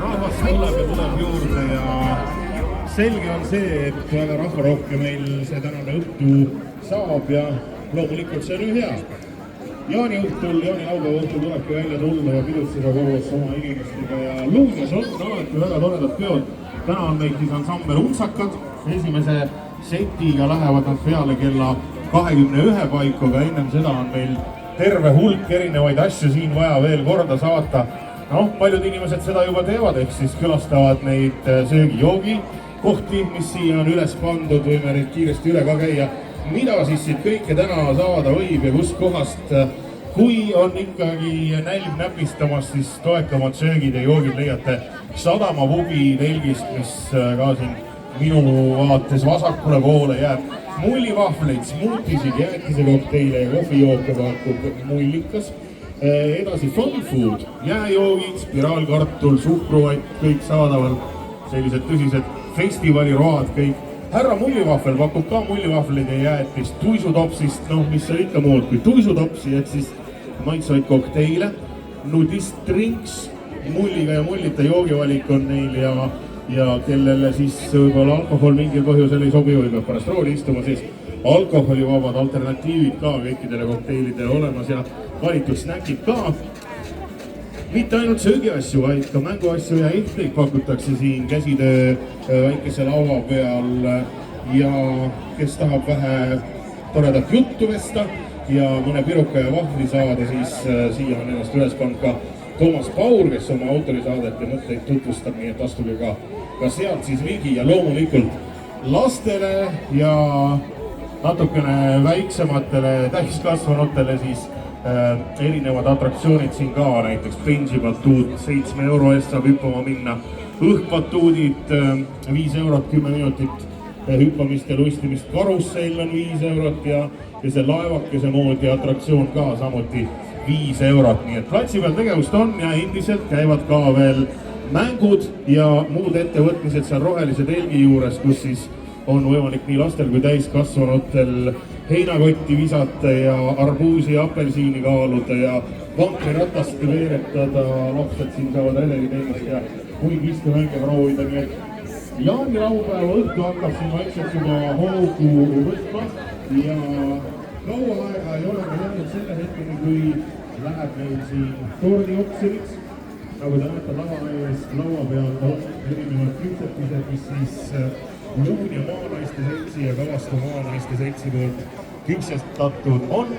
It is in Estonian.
Rahvas tuleb ja tuleb juurde ja selge on see, et väga rahvarohke meil see tänane õhtu saab ja loomulikult see on hea. Jaanilaupäeva õhtul tulebki välja tulla ja pidutseda koos oma inimestega ja Luunes on alati väga toredad peod. Täna on meil siis ansambel Untsakad. Esimese setiga lähevad nad peale kella 21 paiku, aga ennem seda on meil terve hulk erinevaid asju siin vaja veel korda saata. Paljud inimesed seda juba teevad, ehk siis külastavad neid söögi-joogi kohti, mis siia on üles pandud, võime neid kiiresti üle ka käia. Mida siis siit kõike täna saada võib ja kust kohast, kui on ikkagi nälg näpistamas, siis toekamad söögid ja joogid leiate Sadamapubi telgist, mis ka siin minu vaates vasakule poole jääb. Mullivahvleid, smuutisid, jäätise kokteile ja kohvijooke pakub Mullikas. Edasi fun food, jääjoogid, spiraalkartul, suhkruvatt, kõik saadaval, sellised tõsised festivaliroad, kõik. Härra Mullivahvel pakub ka mullivahvleid ja jäätist tuisutopsist, mis on ikka muud kui tuisutopsi, et siis maitsvaid kokteile, nudist drinks, mulliga ja mullita joogivalik on neil ja kellele siis võib-olla alkohol mingil põhjusel ei sobi, võib pärast rooli istuma, siis alkoholivabad alternatiivid ka kõikidele kokteilidele olemas ja valitud snäkid ka. Mitte ainult söögiasju, vaid ka mänguasju ja ehteid pakutakse siin käsitöö väikese laua peal ja kes tahab vähe toredat juttu vesta ja mõne piruka ja vahvli saada, siis siia on ennast üles pannud ka Toomas Paur, kes oma autorisaadet ja mõtteid tutvustab, nii et astuge ka sealt siis ligi ja loomulikult lastele ja natukene väiksematele täiskasvanutele siis erinevad atraktsioonid siin ka, näiteks bensibatuut 7 euro eest saab hüppama minna, õhkbatuudid 5 eurot 10 minutit hüppamist ja lustimist, karussell on 5 eurot ja see laevakese moodi atraktsioon ka samuti 5 eurot, nii et platsi peal tegevust on ja endiselt käivad ka veel mängud ja muud ettevõtmised seal rohelise telgi juures, kus siis on võimalik nii lastel kui täiskasvanutel heinakotti visata ja arbuusi ja apelsiini kaaluda ja vankriratast veeretada, lapsed siin saavad redeli teemast ja kuigi istemänge proovida, nii et jaanilaupäeva õhtu hakkab siin vaikselt juba hoogu võtma ja kaua aega ei ole me jäänud selle hetkeni, kui läheb meil siin tordioksjoniks. Nagu te näete lava ees, laua peal on erinevad küpsetised, mis siis Luunia maanaiste seltsi ja Kavastu maanaiste seltsi poolt küpsestatud on